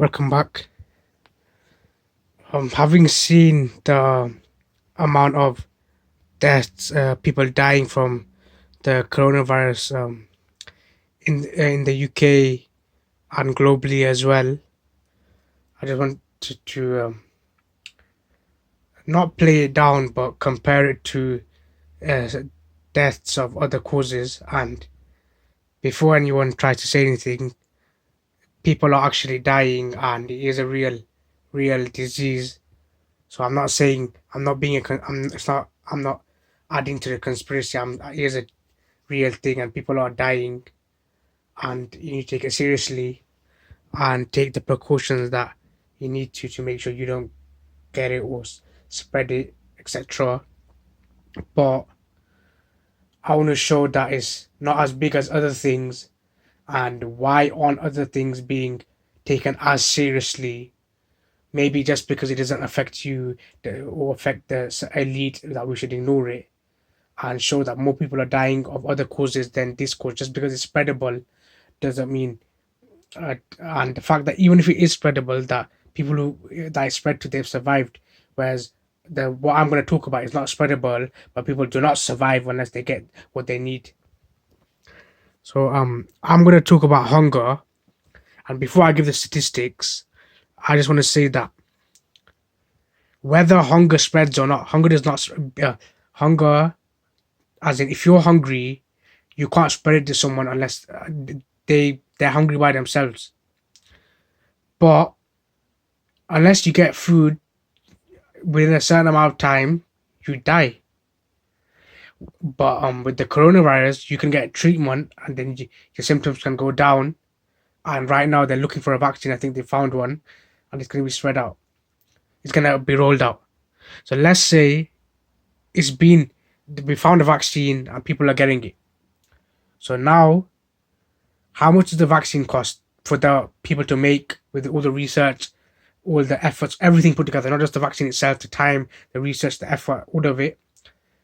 Welcome back. Having seen the amount of deaths, people dying from the coronavirus in the UK and globally as well, I just wanted to not play it down, but compare it to uh, deaths of other causes. And before anyone tries to say anything, people are actually dying, and it is a real disease. So I'm not saying I'm not being a it's not I'm not adding to the conspiracy. Here's a real thing, and people are dying, and you need to take it seriously and take the precautions that you need to make sure you don't get it or spread it, etc. But I want to show that it's not as big as other things, and why aren't other things being taken as seriously? Maybe just because it doesn't affect you or affect the elite that we should ignore it and show that more people are dying of other causes than this cause. Just because it's spreadable doesn't mean, and the fact that even if it is spreadable, that people who that is spread to they've survived, whereas the what I'm going to talk about is not spreadable, but people do not survive unless they get what they need. So I'm going to talk about hunger, and before I give the statistics, I just want to say that whether hunger spreads or not, hunger does not hunger, as in if you're hungry, you can't spread it to someone unless they're hungry by themselves. But unless you get food within a certain amount of time, you die. But with the coronavirus, you can get treatment, and then your symptoms can go down. And right now, they're looking for a vaccine. I think they found one, and it's going to be spread out. It's going to be rolled out. So let's say it's been we found a vaccine and people are getting it. So now, how much does the vaccine cost for the people to make with all the research, all the efforts, everything put together, not just the vaccine itself, the time, the research, the effort, all of it?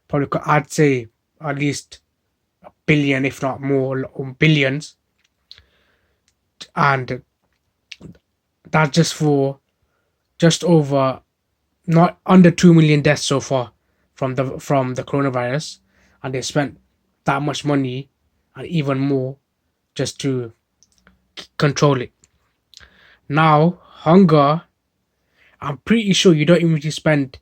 Probably, I'd say at least a billion, if not more, or billions. And that's just for just over, not under 2 million deaths so far from the coronavirus, and they spent that much money and even more just to control it. Now, hunger, I'm pretty sure you don't even need to spend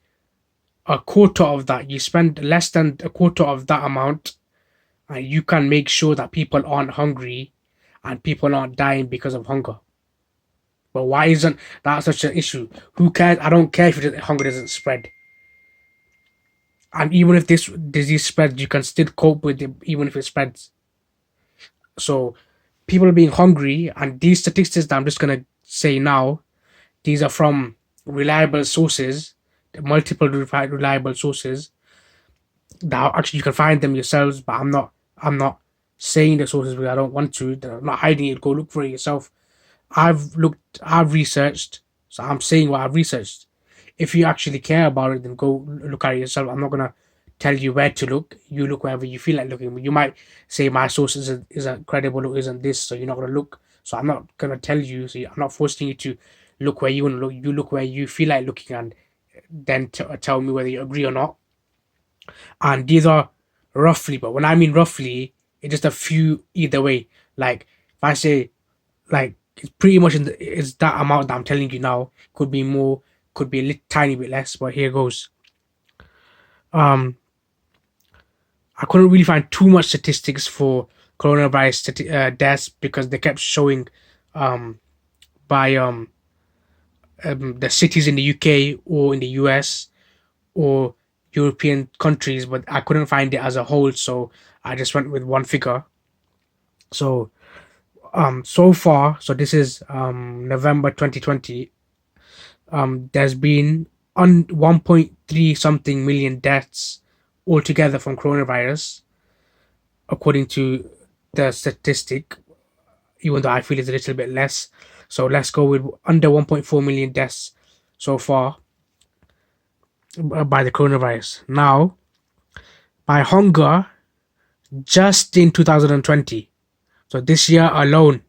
a quarter of that. You spend less than a quarter of that amount, and you can make sure that people aren't hungry and people aren't dying because of hunger. But why isn't that such an issue? Who cares? I don't care if hunger doesn't spread. And even if this disease spreads, you can still cope with it, even if it spreads. So people are being hungry, and these statistics that I'm just gonna say now, these are from reliable sources, multiple reliable sources. That actually you can find them yourselves, but I'm not saying the sources because I don't want to. I'm not hiding it. Go look for it yourself. I've researched, so I'm saying what I've researched. If you actually care about it, then go look at it yourself. I'm not gonna tell you where to look. You look wherever you feel like looking. You might say my source isn't credible or isn't this, so you're not gonna look. So I'm not gonna tell you. So I'm not forcing you to look where you want to look. You look where you feel like looking, and then tell me whether you agree or not. And these are roughly, but when I mean roughly, it's just a few either way. Like if I say, like, it's pretty much it's that amount that I'm telling you now. Could be more, could be a little tiny bit less, but here goes. Um, I couldn't really find too much statistics for coronavirus deaths because they kept showing um, by the cities in the UK or in the US or European countries, but I couldn't find it as a whole, so I just went with one figure. So so far, so this is November 2020. There's been 1.3 something million deaths altogether from coronavirus, according to the statistic. Even though I feel it's a little bit less, so let's go with under 1.4 million deaths so far by the coronavirus. Now, by hunger, just in 2020, so this year alone,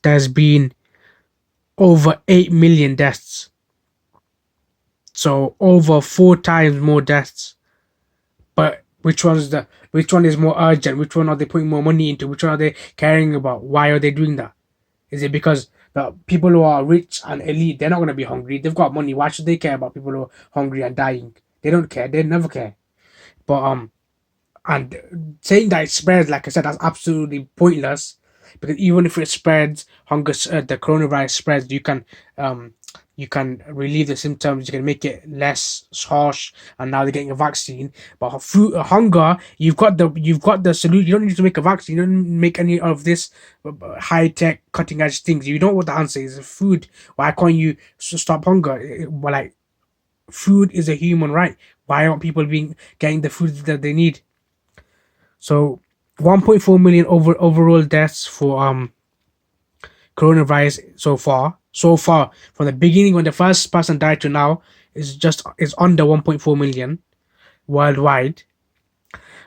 there's been over 8 million deaths. So over 4 times more deaths. But which one is more urgent? Which one are they putting more money into? Which one are they caring about? Why are they doing that? Is it because the people who are rich and elite, they're not going to be hungry? They've got money. Why should they care about people who are hungry and dying? They don't care. They never care. But and saying that it spreads, like I said, that's absolutely pointless, because even if it spreads, the coronavirus spreads, you can relieve the symptoms, you can make it less harsh, and now they're getting a vaccine. But hunger, you've got the solution. You don't need to make a vaccine. You don't make any of this high tech, cutting edge things. You know what the answer is: food. Why can't you stop hunger? Well, like, food is a human right. Why aren't people being getting the food that they need? So 1.4 million overall deaths for coronavirus so far. So far, from the beginning when the first person died to now, is under 1.4 million worldwide.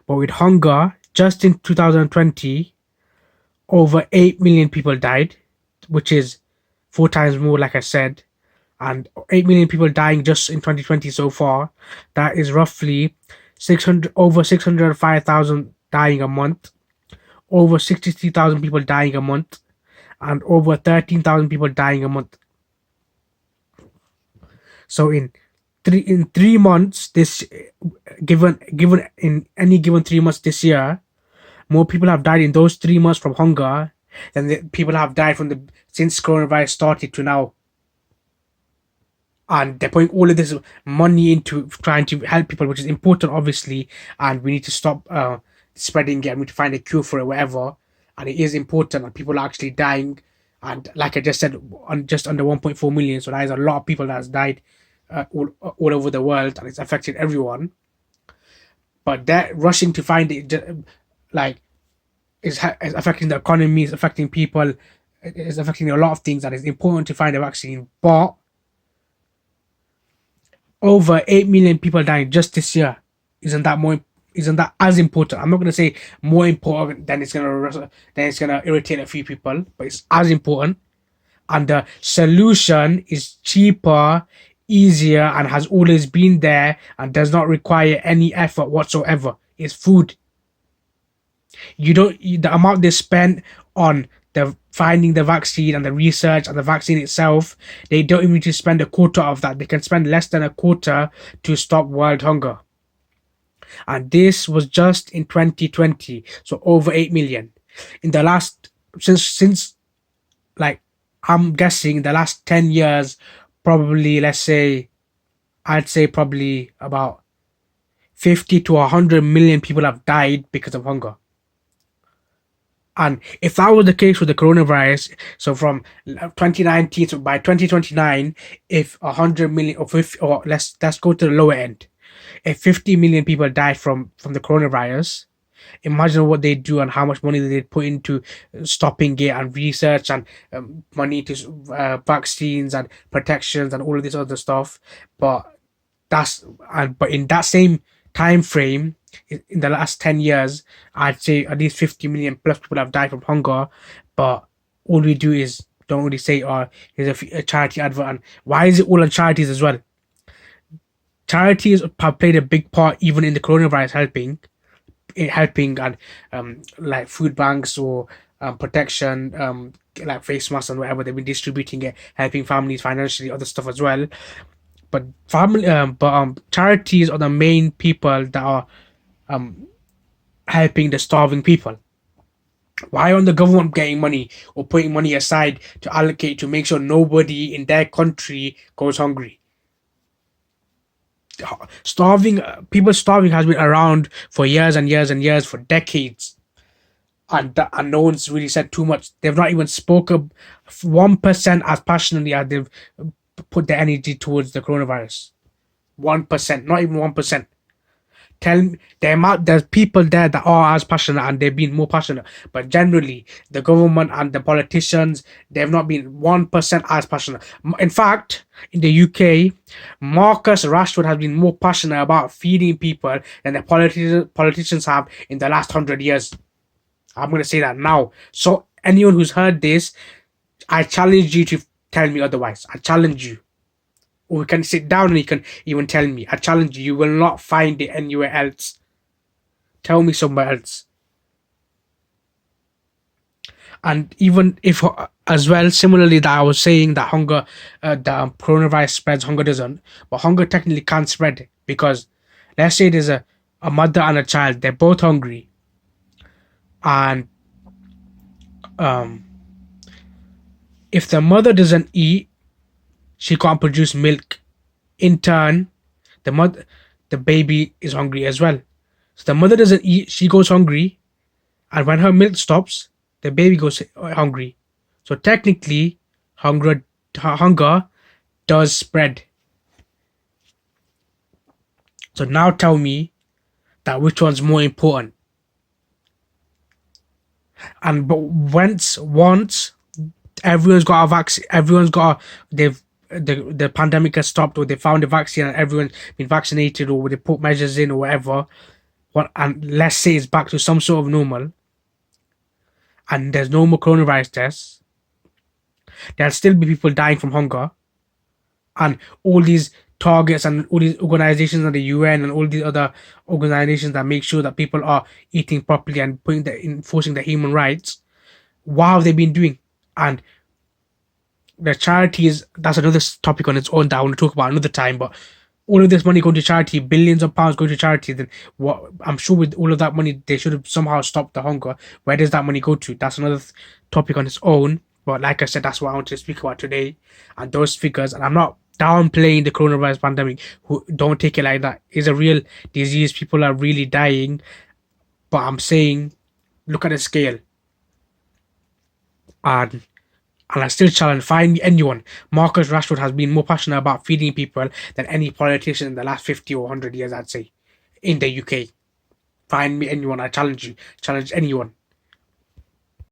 But with hunger, just in 2020, over 8 million people died, which is 4 times more, like I said. And 8 million people dying just in 2020 so far. That is roughly 605,000 dying a month, over 63,000 people dying a month, and over 13,000 people dying a month. So in 3 months, this given in any given 3 months this year, more people have died in those 3 months from hunger than the people have died from the since coronavirus started to now. And they're putting all of this money into trying to help people, which is important, obviously, and we need to stop spreading it, and we need to find a cure for it, whatever. And it is important, and people are actually dying. And like I just said, on just under 1.4 million, so that is a lot of people that has died all over the world, and it's affected everyone. But that rushing to find it, like, is affecting the economy, is affecting people, it's affecting a lot of things, and it's important to find a vaccine. But over 8 million people dying just this year, isn't that more, isn't that as important? I'm not going to say more important than it's going to irritate a few people, but it's as important. And the solution is cheaper, easier, and has always been there, and does not require any effort whatsoever. It's food. The amount they spend on the finding the vaccine and the research and the vaccine itself, they don't even need to spend a quarter of that. They can spend less than a quarter to stop world hunger. And this was just in 2020, so over 8 million. In the last, since like, I'm guessing the last 10 years, probably, I'd say probably about 50 to 100 million people have died because of hunger. And if that was the case with the coronavirus, so from 2019 to by 2029, if 100 million, or 50, or let's go to the lower end, if 50 million people died from the coronavirus, imagine what they do and how much money they put into stopping it, and research, and money to vaccines and protections and all of this other stuff. But but in that same time frame, in the last 10 years, I'd say at least 50 million plus people have died from hunger. But all we do is don't really say, oh, here's a charity advert. And why is it all on charities as well? Charities have played a big part even in the coronavirus, helping, and like food banks, or protection, like face masks and whatever. They've been distributing it, helping families financially, other stuff as well. But charities are the main people that are helping the starving people. Why aren't the government getting money or putting money aside to allocate to make sure nobody in their country goes hungry? People starving has been around for years and years and years, for decades, and no one's really said too much. They've not even spoken 1% as passionately as they've put their energy towards the coronavirus. 1%, not even 1%. Tell me the amount. There's people there that are as passionate, and they've been more passionate. But generally, the government and the politicians, they've not been 1% as passionate. In fact, in the UK, Marcus Rashford has been more passionate about feeding people than the politicians have in the last 100 years. I'm going to say that now. So anyone who's heard this, I challenge you to tell me otherwise. I challenge you. Or we can sit down and you can even tell me. I challenge you. You will not find it anywhere else. Tell me somewhere else. And even if, as well, similarly, that I was saying that hunger, the coronavirus spreads, hunger doesn't. But hunger technically can't spread because, let's say there's a mother and a child. They're both hungry, and um, if the mother doesn't eat, she can't produce milk. In turn, the mother, the baby is hungry as well. So the mother doesn't eat, she goes hungry, and when her milk stops, the baby goes hungry. So technically, hunger does spread. So now tell me that which one's more important. And but once everyone's got a vaccine, everyone's got they've the pandemic has stopped, or they found a vaccine and everyone's been vaccinated, or they put measures in or whatever. What, and let's say it's back to some sort of normal, and there's no more coronavirus tests, there'll still be people dying from hunger, and all these targets and all these organizations and the UN and all these other organizations that make sure that people are eating properly and enforcing the human rights. What have they been doing? And the charities, that's another topic on its own that I want to talk about another time. But all of this money going to charity, billions of pounds going to charity, then what? I'm sure with all of that money, they should have somehow stopped the hunger. Where does that money go to? That's another topic on its own. But like I said, that's what I want to speak about today, and those figures. And I'm not downplaying the coronavirus pandemic. Who don't take it like that. It's a real disease. People are really dying. But I'm saying, look at the scale. And I still challenge, find me anyone. Marcus Rashford has been more passionate about feeding people than any politician in the last 50 or 100 years, I'd say, in the UK. Find me anyone. I challenge you. Challenge anyone.